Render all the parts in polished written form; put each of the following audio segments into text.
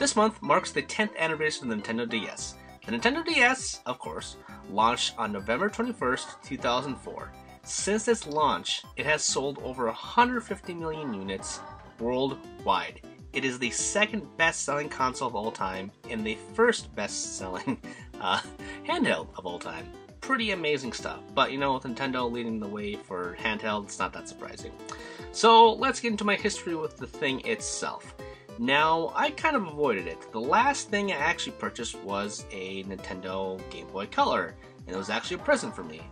This month marks the 10th anniversary of the Nintendo DS. The Nintendo DS, of course, launched on November 21st, 2004. Since its launch, it has sold over 150 million units worldwide. It is the second best-selling console of all time and the first best-selling handheld of all time. Pretty amazing stuff, but you know, with Nintendo leading the way for handheld, it's not that surprising. So let's get into my history with the thing itself. Now, I kind of avoided it. The last thing I actually purchased was a Nintendo Game Boy Color, and it was actually a present for me.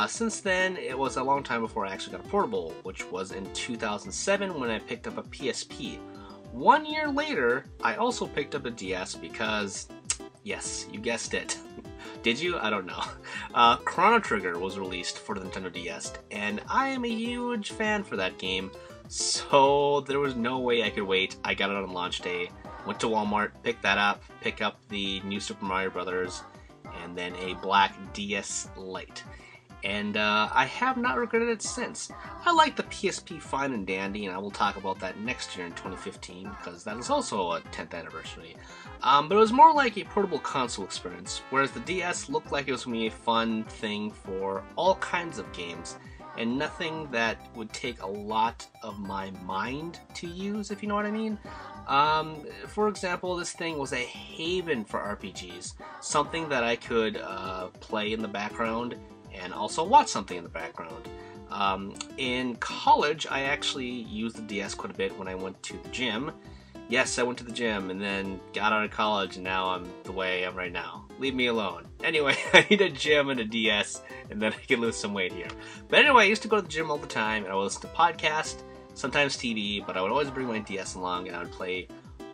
Since then, it was a long time before I actually got a portable, which was in 2007 when I picked up a PSP. 1 year later, I also picked up a DS because, yes, you guessed it. Did you? I don't know. Chrono Trigger was released for the Nintendo DS, and I am a huge fan for that game, so there was no way I could wait. I got it on launch day, went to Walmart, picked that up, picked up the new Super Mario Bros., and then a black DS Lite. And I have not regretted it since. I like the PSP fine and dandy, and I will talk about that next year in 2015, because that is also a 10th anniversary. But it was more like a portable console experience, whereas the DS looked like it was going to be a fun thing for all kinds of games, and nothing that would take a lot of my mind to use, if you know what I mean. For example, this thing was a haven for RPGs, something that I could play in the background and also watch something in the background. In college, I actually used the DS quite a bit when I went to the gym. Yes, I went to the gym and then got out of college, and now I'm the way I am right now. Leave me alone. Anyway, I need a gym and a DS, and then I can lose some weight here. But anyway, I used to go to the gym all the time, and I would listen to podcasts, sometimes TV, but I would always bring my DS along, and I would play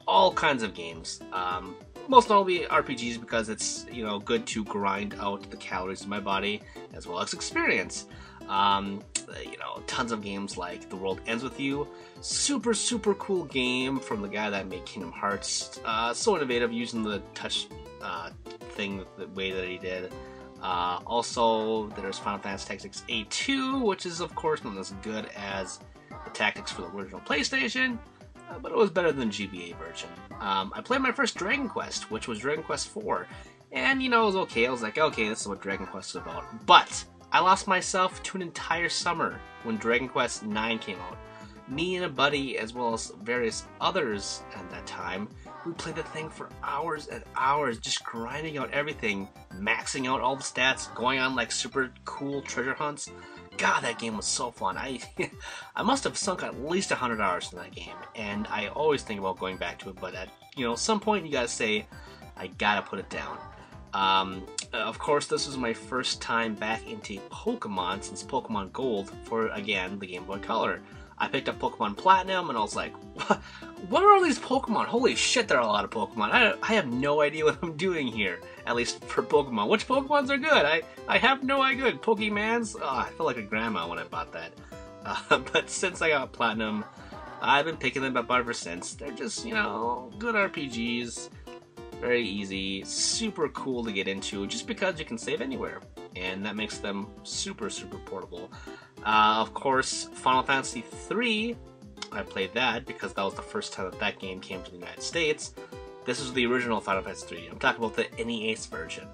all kinds of games. Most notably RPGs, because it's, you know, good to grind out the calories in my body as well as experience. You know, tons of games like The World Ends With You. Super cool game from the guy that made Kingdom Hearts. So innovative, using the touch thing the way that he did. Also, there's Final Fantasy Tactics A2, which is of course not as good as the Tactics for the original PlayStation, but it was better than the GBA version. I played my first Dragon Quest, which was Dragon Quest 4, and you know, it was okay. I was like, okay, this is what Dragon Quest is about. But I lost myself to an entire summer when Dragon Quest 9 came out. Me and a buddy, as well as various others at that time, we played the thing for hours and hours, just grinding out everything, maxing out all the stats, going on like super cool treasure hunts. God, that game was so fun. I must have sunk at least 100 hours in that game, and I always think about going back to it, but at, you know, some point you gotta say, I gotta put it down. Of course, this was my first time back into Pokemon since Pokemon Gold for, again, the Game Boy Color. I picked up Pokemon Platinum, and I was like, what are all these Pokemon? Holy shit, there are a lot of Pokemon. I have no idea what I'm doing here, at least for Pokemon. Which Pokemons are good? I have no idea. Pokemans? Oh, I felt like a grandma when I bought that. But since I got Platinum, I've been picking them up ever since. They're just, you know, good RPGs. Very easy, super cool to get into, just because you can save anywhere, and that makes them super portable. Of course, Final Fantasy III, I played that because that was the first time that game came to the United States. This is the original Final Fantasy III. I'm talking about the NES version.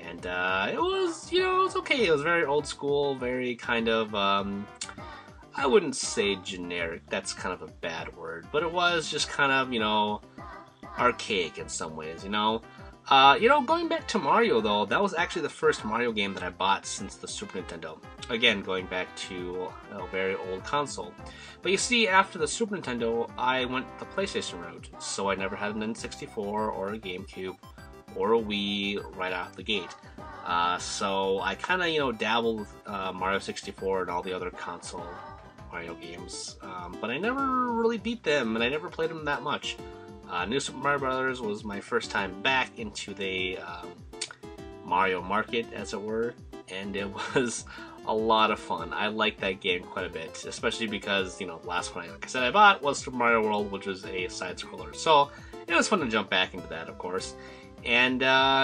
And it was, you know, it was okay. It was very old school, very kind of, I wouldn't say generic, that's kind of a bad word, but it was just kind of, you know, archaic in some ways, you know. Going back to Mario, though, that was actually the first Mario game that I bought since the Super Nintendo. Again, going back to a very old console. But you see, after the Super Nintendo, I went the PlayStation route, so I never had an N64 or a GameCube or a Wii right out the gate. So I kind of, you know, dabbled with Mario 64 and all the other console Mario games, but I never really beat them, and I never played them that much. New Super Mario Bros. Was my first time back into the Mario market, as it were, and it was a lot of fun. I liked that game quite a bit, especially because, you know, the last one, like I said, I bought was Super Mario World, which was a side-scroller, so it was fun to jump back into that, of course. And,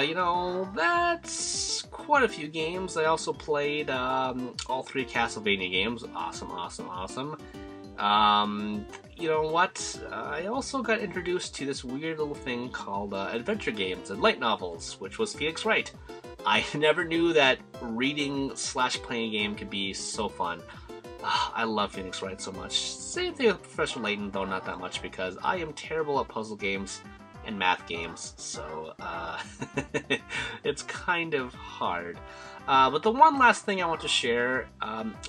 you know, that's quite a few games. I also played all three Castlevania games. Awesome. You know what? I also got introduced to this weird little thing called adventure games and light novels, which was Phoenix Wright. I never knew that reading / playing a game could be so fun. I love Phoenix Wright so much. Same thing with Professor Layton, though not that much, because I am terrible at puzzle games and math games, so it's kind of hard. But the one last thing I want to share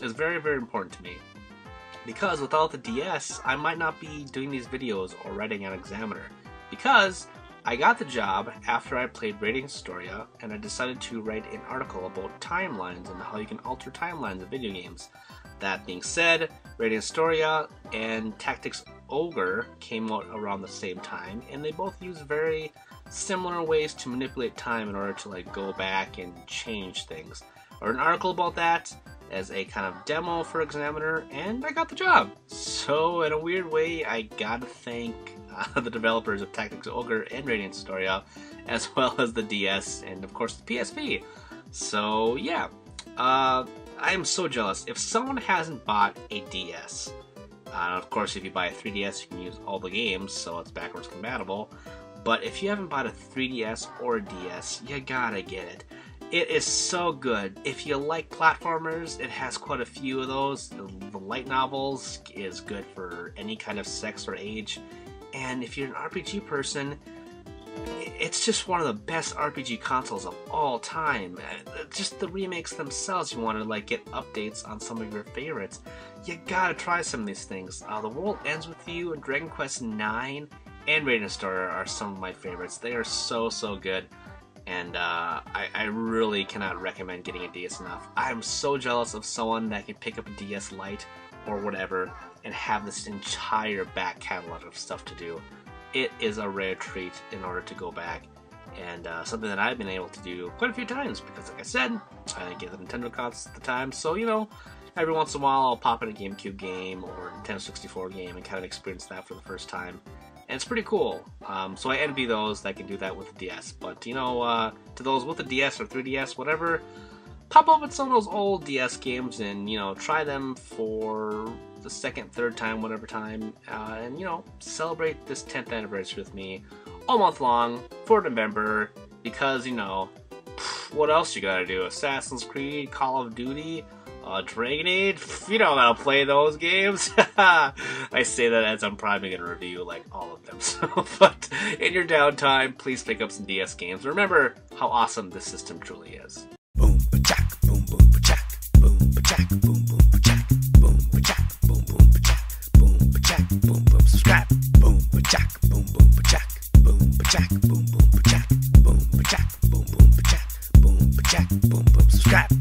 is very, very important to me. Because without the DS, I might not be doing these videos or writing an examiner. Because I got the job after I played Radiant Historia, and I decided to write an article about timelines and how you can alter timelines of video games. That being said, Radiant Historia and Tactics Ogre came out around the same time, and they both use very similar ways to manipulate time in order to like go back and change things. I wrote an article about that as a kind of demo for Examiner, and I got the job. So in a weird way, I gotta thank the developers of Tactics Ogre and Radiant Historia, as well as the DS and of course the PSP. So yeah, I am so jealous. If someone hasn't bought a DS, of course if you buy a 3DS you can use all the games, so it's backwards compatible. But if you haven't bought a 3DS or a DS, you gotta get it. It is so good. If you like platformers, it has quite a few of those. The light novels is good for any kind of sex or age. And if you're an RPG person, it's just one of the best RPG consoles of all time. Just the remakes themselves, you want to like get updates on some of your favorites. You gotta try some of these things. The World Ends With You and Dragon Quest IX and Radiant Historia are some of my favorites. They are so, so good. And I really cannot recommend getting a DS enough. I'm so jealous of someone that can pick up a DS Lite or whatever and have this entire back catalog of stuff to do. It is a rare treat in order to go back, and something that I've been able to do quite a few times because, like I said, I didn't get the Nintendo consoles at the time, so you know, every once in a while I'll pop in a GameCube game or a Nintendo 64 game and kind of experience that for the first time. And it's pretty cool. So I envy those that can do that with the DS. But, you know, to those with the DS or 3DS, whatever, pop up at some of those old DS games and, you know, try them for the second, third time, whatever time. And, you know, celebrate this 10th anniversary with me all month long for November. Because, you know, what else you gotta do? Assassin's Creed, Call of Duty, Dragon Age? You don't gotta play those games. I say that as I'm probably gonna review like all of them. So, but in your downtime, please pick up some DS games. Remember how awesome this system truly is. Boom, ba-jack, boom, boom, ba-jack, boom, ba-jack, boom, boom, ba-jack, boom, ba-jack, boom, boom, ba-jack, boom, ba-jack, boom, boom, subscribe, boom, ba-jack, boom, boom, ba-jack, boom, ba-jack, boom, boom, ba-jack, boom, ba-jack, boom, boom, ba-jack, boom, ba-jack, boom, boom, subscribe.